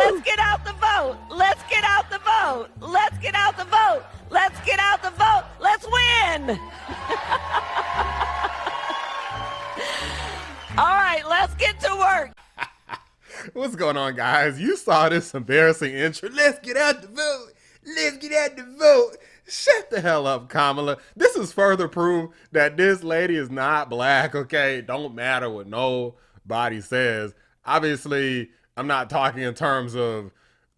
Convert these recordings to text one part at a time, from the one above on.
Let's get out the vote. Let's get out the vote. Let's get out the vote. Let's get out the vote. Let's win. All right, let's get to work. What's going on, guys? You saw this embarrassing intro. Let's get out the vote. Let's get out the vote. Shut the hell up, Kamala. This is further proof that this lady is not black, okay? Don't matter what nobody says. Obviously, I'm not talking in terms of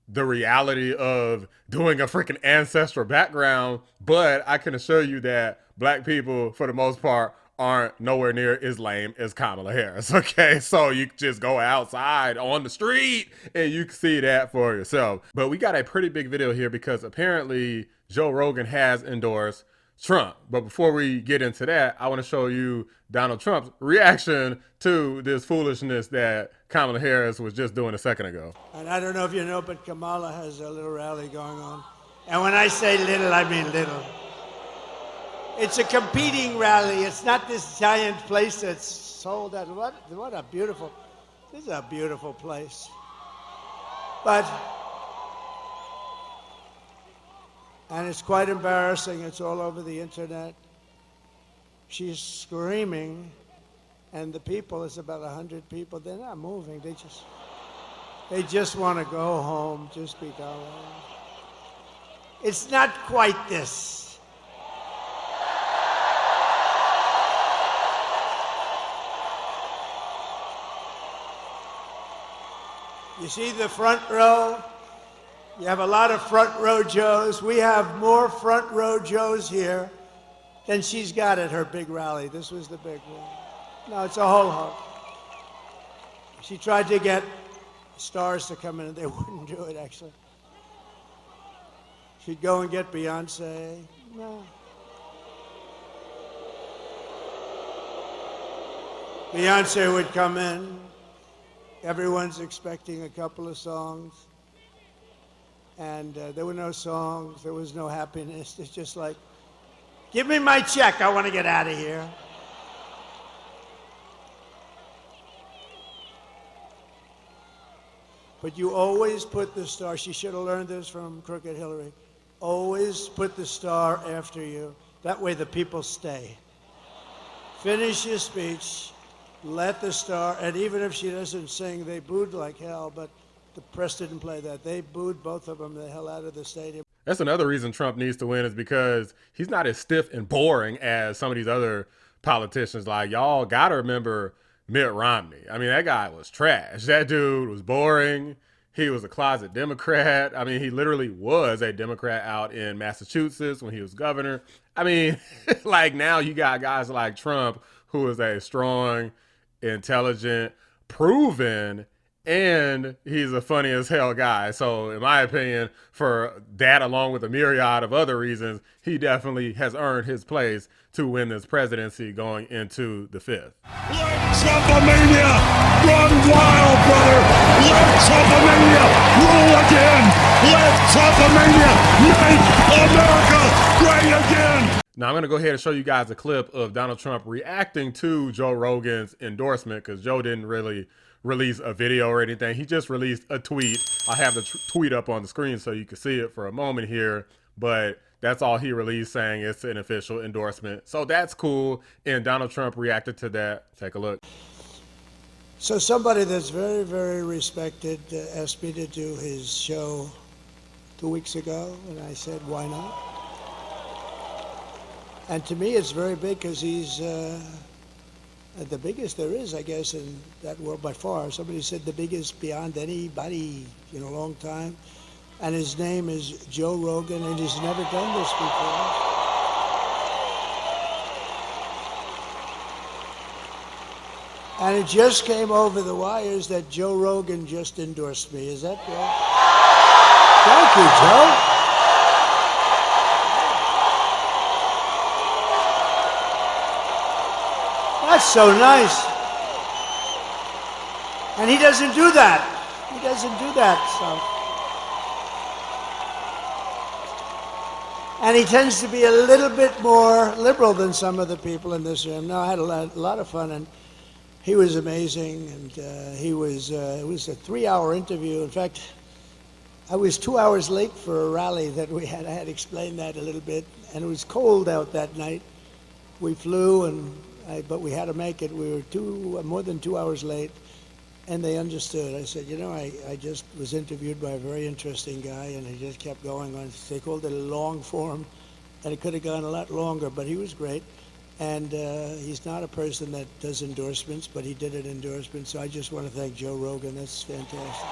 the reality of doing a freaking ancestral background, but I can assure you that black people, for the most part, aren't nowhere near as lame as Kamala Harris, okay? So you can just go outside on the street and you can see that for yourself. But we got a pretty big video here because apparently Joe Rogan has endorsed Trump. But before we get into that, I want to show you Donald Trump's reaction to this foolishness that Kamala Harris was just doing a second ago. And I don't know if you know, but Kamala has a little rally going on. And when I say little, I mean little. It's a competing rally. It's not this giant place that's sold out. What a beautiful, this is a beautiful place. But, and it's quite embarrassing. It's all over the internet. She's screaming, and the people, it's about 100 people, they're not moving. They just want to go home, just be going. It's not quite this. You see the front row? You have a lot of front row Joes. We have more front row Joes here than she's got at her big rally. This was the big one. No, it's a whole host. She tried to get stars to come in and they wouldn't do it, actually. She'd go and get Beyonce. No. Beyonce would come in. Everyone's expecting a couple of songs, and there were no songs, there was no happiness. It's just like, give me my check, I want to get out of here. But you always put the star, she should have learned this from Crooked Hillary, always put the star after you. That way the people stay. Finish your speech. Let the star, and even if she doesn't sing, they booed like hell, but the press didn't play that. They booed both of them the hell out of the stadium. That's another reason Trump needs to win is because he's not as stiff and boring as some of these other politicians. Like, y'all got to remember Mitt Romney. I mean, that guy was trash. That dude was boring. He was a closet Democrat. I mean, he literally was a Democrat out in Massachusetts when he was governor. I mean, like now you got guys like Trump, who is a strong, intelligent, proven, and he's a funny as hell guy. So in my opinion, for that along with a myriad of other reasons, he definitely has earned his place to win this presidency going into the 5th. Let Trumpomania run wild, brother. Let Trumpomania rule again. Let Trumpomania make America great again. Now, I'm going to go ahead and show you guys a clip of Donald Trump reacting to Joe Rogan's endorsement because Joe didn't really release a video or anything. He just released a tweet. I have the tweet up on the screen so you can see it for a moment here, but that's all he released, saying it's an official endorsement. So that's cool, and Donald Trump reacted to that. Take a look. So somebody that's very, very respected asked me to do his show 2 weeks ago, and I said, why not? And to me, it's very big because he's the biggest there is, I guess, in that world by far. Somebody said the biggest beyond anybody in a long time. And his name is Joe Rogan, and he's never done this before. And it just came over the wires that Joe Rogan just endorsed me. Is that right? Thank you, Joe. That's so nice. And he doesn't do that. He doesn't do that stuff. And he tends to be a little bit more liberal than some of the people in this room. No, I had a lot of fun, and he was amazing, and it was a 3-hour interview. In fact, I was 2 hours late for a rally that we had. I had explained that a little bit, and it was cold out that night. We flew, but we had to make it. We were more than 2 hours late, and they understood. I said, you know, I just was interviewed by a very interesting guy, and he just kept going on. They called it a long form, and it could have gone a lot longer, but he was great. And he's not a person that does endorsements, but he did an endorsement. So I just want to thank Joe Rogan. That's fantastic.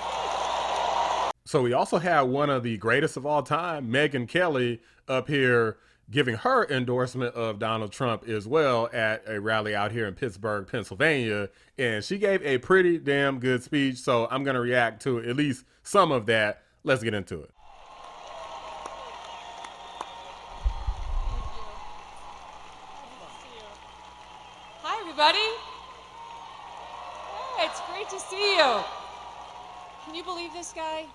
So we also had one of the greatest of all time, Megyn Kelly, up here giving her endorsement of Donald Trump as well at a rally out here in Pittsburgh, Pennsylvania. And she gave a pretty damn good speech. So I'm going to react to at least some of that. Let's get into it. Hi, everybody. Hey, it's great to see you. Can you believe this guy?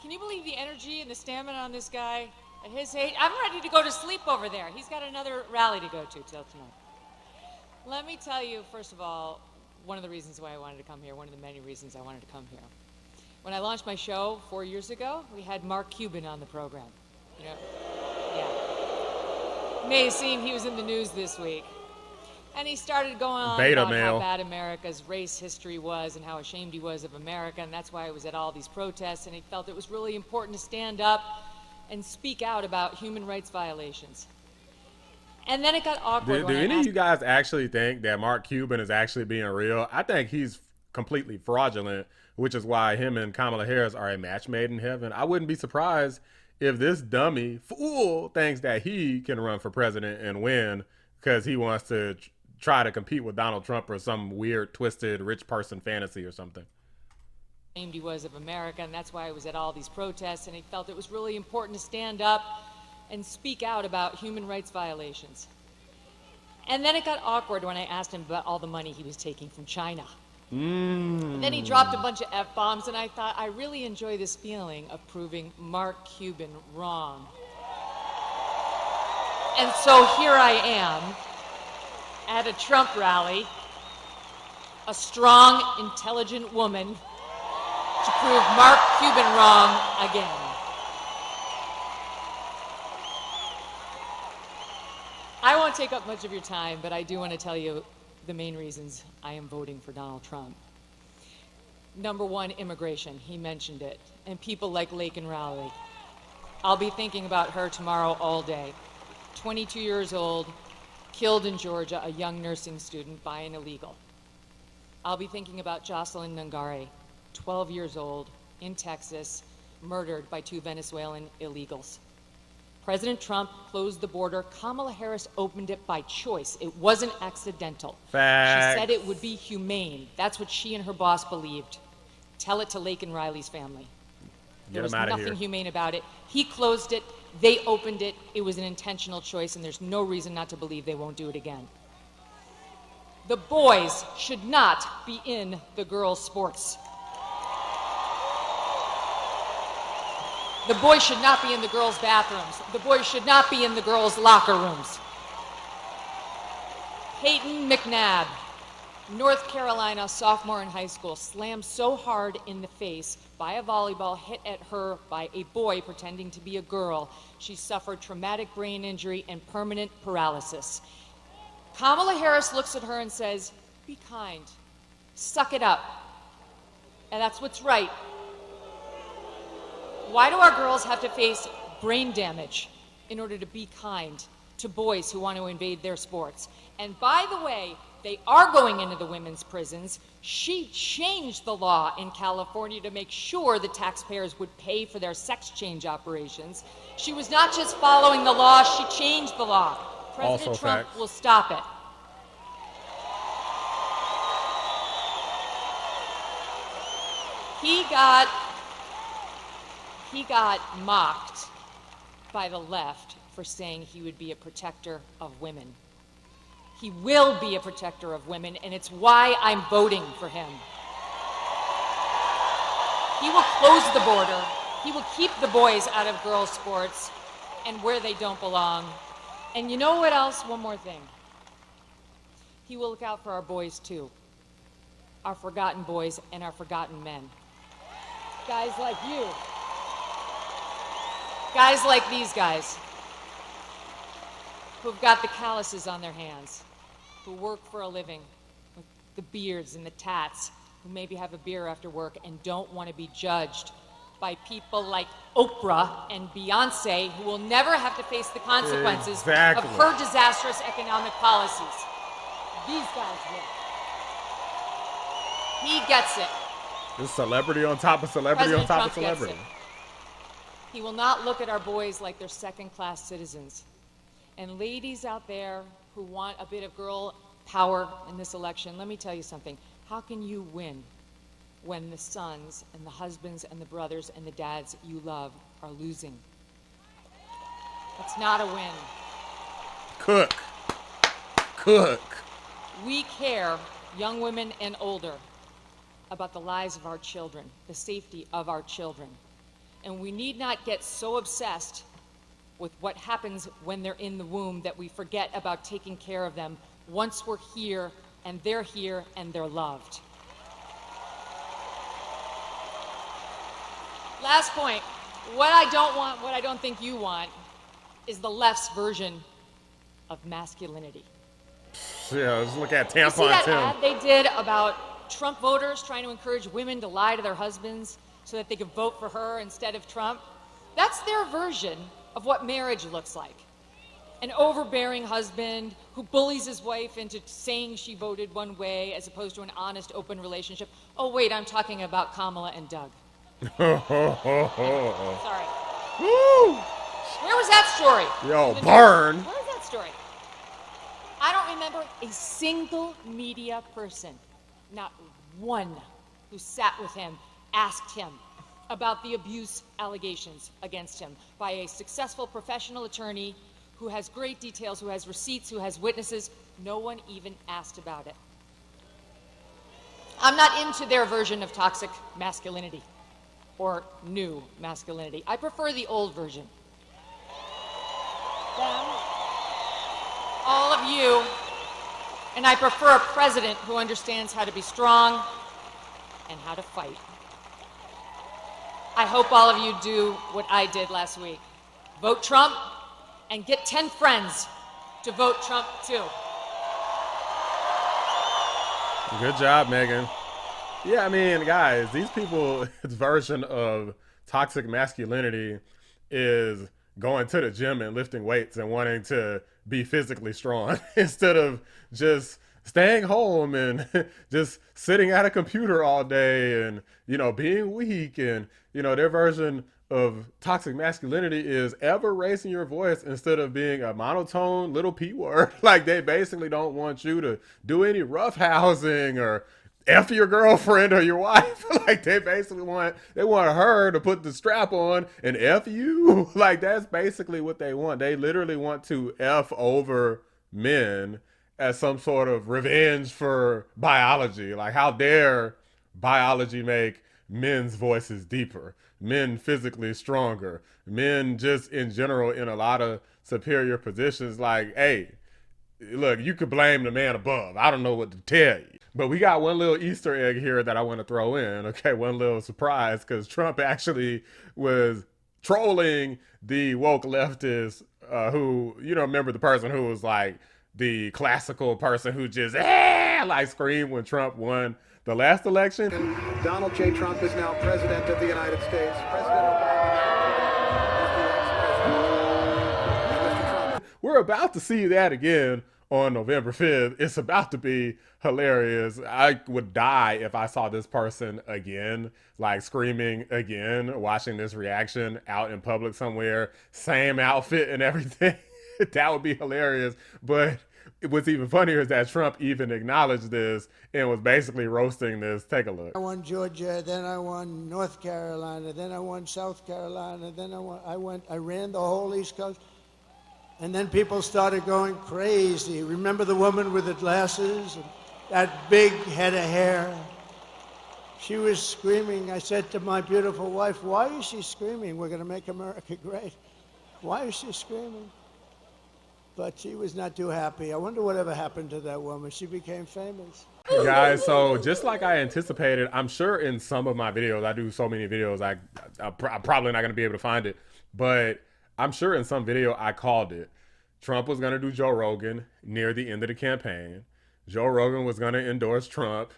Can you believe the energy and the stamina on this guy at his age? I'm ready to go to sleep over there. He's got another rally to go to till tonight. Let me tell you, first of all, one of the reasons why I wanted to come here, one of the many reasons I wanted to come here. When I launched my show 4 years ago, we had Mark Cuban on the program. You know, yeah. May have seen he was in the news this week. And he started going on about how bad America's race history was and how ashamed he was of America, and that's why he was at all these protests, and he felt it was really important to stand up and speak out about human rights violations. And then it got awkward. Do any of you guys actually think that Mark Cuban is actually being real? I think he's completely fraudulent, which is why him and Kamala Harris are a match made in heaven. I wouldn't be surprised if this dummy fool thinks that he can run for president and win because he wants to try to compete with Donald Trump or some weird, twisted, rich person fantasy or something. Ashamed he was of America, and that's why he was at all these protests, and he felt it was really important to stand up and speak out about human rights violations. And then it got awkward when I asked him about all the money he was taking from China. And then he dropped a bunch of F-bombs, and I thought, I really enjoy this feeling of proving Mark Cuban wrong. And so here I am, at a Trump rally, a strong, intelligent woman to prove Mark Cuban wrong again. I won't take up much of your time, but I do want to tell you the main reasons I am voting for Donald Trump. Number one, immigration. He mentioned it. And people like Laken Riley. I'll be thinking about her tomorrow all day. 22 years old, killed in Georgia, a young nursing student by an illegal. I'll be thinking about Jocelyn Nungare, 12 years old, in Texas, murdered by 2 Venezuelan illegals. President Trump closed the border. Kamala Harris opened it by choice. It wasn't accidental. Facts. She said it would be humane. That's what she and her boss believed. Tell it to Laken Riley's family. There was nothing humane about it. He closed it. They opened it. It was an intentional choice, and there's no reason not to believe they won't do it again. The boys should not be in the girls' sports. The boys should not be in the girls' bathrooms. The boys should not be in the girls' locker rooms. Peyton McNabb, North Carolina sophomore in high school, slammed so hard in the face by a volleyball hit at her by a boy pretending to be a girl. She suffered traumatic brain injury and permanent paralysis. Kamala Harris looks at her and says, be kind, suck it up. And that's what's right. Why do our girls have to face brain damage in order to be kind to boys who want to invade their sports? And by the way, they are going into the women's prisons. She changed the law in California to make sure the taxpayers would pay for their sex change operations. She was not just following the law, she changed the law. President Trump will stop it. He got mocked by the left for saying he would be a protector of women. He will be a protector of women, and it's why I'm voting for him. He will close the border. He will keep the boys out of girls' sports and where they don't belong. And you know what else? One more thing. He will look out for our boys, too. Our forgotten boys and our forgotten men. Guys like you. Guys like these guys, who've got the calluses on their hands, who work for a living, with the beards and the tats, who maybe have a beer after work and don't want to be judged by people like Oprah and Beyonce, who will never have to face the consequences Exactly. of her disastrous economic policies. These guys will. He gets it. This celebrity on top of celebrity President on top Trump of celebrity. gets it. He will not look at our boys like they're second-class citizens. And ladies out there who want a bit of girl power in this election, let me tell you something. How can you win when the sons and the husbands and the brothers and the dads you love are losing? It's not a win. Cook. Cook. We care, young women and older, about the lives of our children, the safety of our children. And we need not get so obsessed with what happens when they're in the womb that we forget about taking care of them once we're here and they're loved. Last point, what I don't want, what I don't think you want, is the left's version of masculinity. Yeah, let's look at You see tampon that Tim. ad they did about Trump voters trying to encourage women to lie to their husbands so that they could vote for her instead of Trump? That's their version of what marriage looks like. An overbearing husband who bullies his wife into saying she voted one way as opposed to an honest, open relationship. Oh, wait, I'm talking about Kamala and Doug. Sorry. Woo! Where was that story? Yo, In the burn. news? Where was that story? I don't remember a single media person, not one, who sat with him, asked him about the abuse allegations against him by a successful professional attorney who has great details, who has receipts, who has witnesses. No one even asked about it. I'm not into their version of toxic masculinity or new masculinity. I prefer the old version. Them, all of you, and I prefer a president who understands how to be strong and how to fight. I hope all of you do what I did last week. Vote Trump and get 10 friends to vote Trump too. Good job, Megyn. Yeah, I mean, guys, these people's version of toxic masculinity is going to the gym and lifting weights and wanting to be physically strong instead of just staying home and just sitting at a computer all day and, you know, being weak. And, you know, their version of toxic masculinity is ever raising your voice instead of being a monotone little P word. Like, they basically don't want you to do any roughhousing or F your girlfriend or your wife. Like, they basically want her to put the strap on and F you. Like, that's basically what they want. They literally want to F over men as some sort of revenge for biology. Like, how dare biology make men's voices deeper, men physically stronger, men just in general in a lot of superior positions. Like, hey, look, you could blame the man above. I don't know what to tell you. But we got one little Easter egg here that I want to throw in. Okay, one little surprise, because Trump actually was trolling the woke leftists who, you know, remember the person who was like the classical person who just like screamed when Trump won the last election. Donald J. Trump is now president of the United States. President Obama. We're about to see that again on November 5th. It's about to be hilarious. I would die if I saw this person again, like screaming again, watching this reaction out in public somewhere, same outfit and everything. That would be hilarious. But what's even funnier is that Trump even acknowledged this and was basically roasting this. Take a look. I won Georgia, then I won North Carolina, then I won South Carolina, then I ran the whole East Coast. And then people started going crazy. Remember the woman with the glasses and that big head of hair? She was screaming. I said to my beautiful wife, why is she screaming? We're going to make America great. Why is she screaming? But she was not too happy. I wonder whatever happened to that woman. She became famous. Guys, so just like I anticipated, I'm sure in some of my videos, I do so many videos, I'm probably not going to be able to find it. But I'm sure in some video I called it. Trump was going to do Joe Rogan near the end of the campaign. Joe Rogan was going to endorse Trump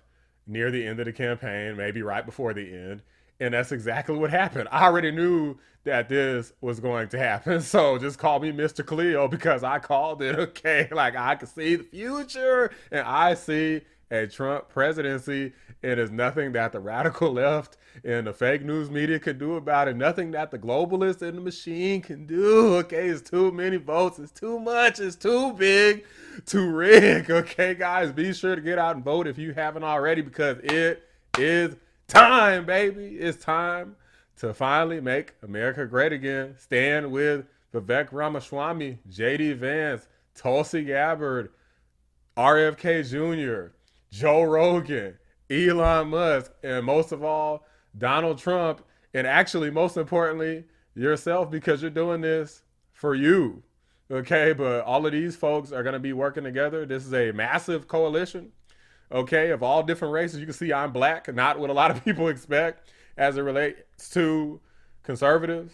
near the end of the campaign, maybe right before the end. And that's exactly what happened. I already knew that this was going to happen. So just call me Mr. Cleo because I called it, okay? Like, I can see the future and I see a Trump presidency, and there's nothing that the radical left and the fake news media can do about it. Nothing that the globalists and the machine can do, okay? It's too many votes. It's too much. It's too big to rig, okay, guys? Be sure to get out and vote if you haven't already because it is time, baby. It's time to finally make America great again. Stand with Vivek Ramaswamy, J.D. Vance, Tulsi Gabbard, RFK Jr., Joe Rogan, Elon Musk, and most of all, Donald Trump, and actually, most importantly, yourself, because you're doing this for you, okay? But all of these folks are going to be working together. This is a massive coalition, okay, of all different races. You can see I'm black, not what a lot of people expect as it relates to conservatives,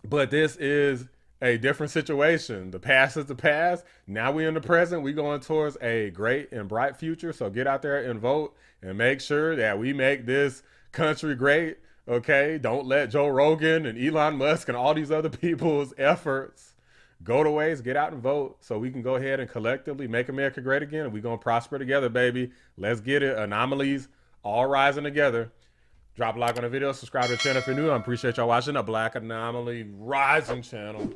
but this is a different situation. The past is the past. Now we're in the present. We're going towards a great and bright future. So get out there and vote and make sure that we make this country great. Okay. Don't let Joe Rogan and Elon Musk and all these other people's efforts go to waste. Get out and vote so we can go ahead and collectively make America great again. And we're going to prosper together, baby. Let's get it. Anomalies all rising together. Drop a like on the video. Subscribe to the channel if you're new. I appreciate y'all watching the Black Anomaly Rising channel.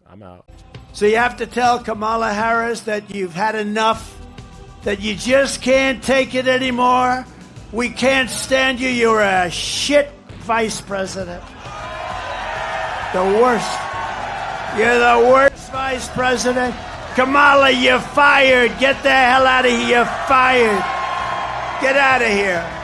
I'm out. So you have to tell Kamala Harris that you've had enough, that you just can't take it anymore. We can't stand you. You're a shit vice president. The worst. You're the worst vice president. Kamala, you're fired. Get the hell out of here. You're fired. Get out of here.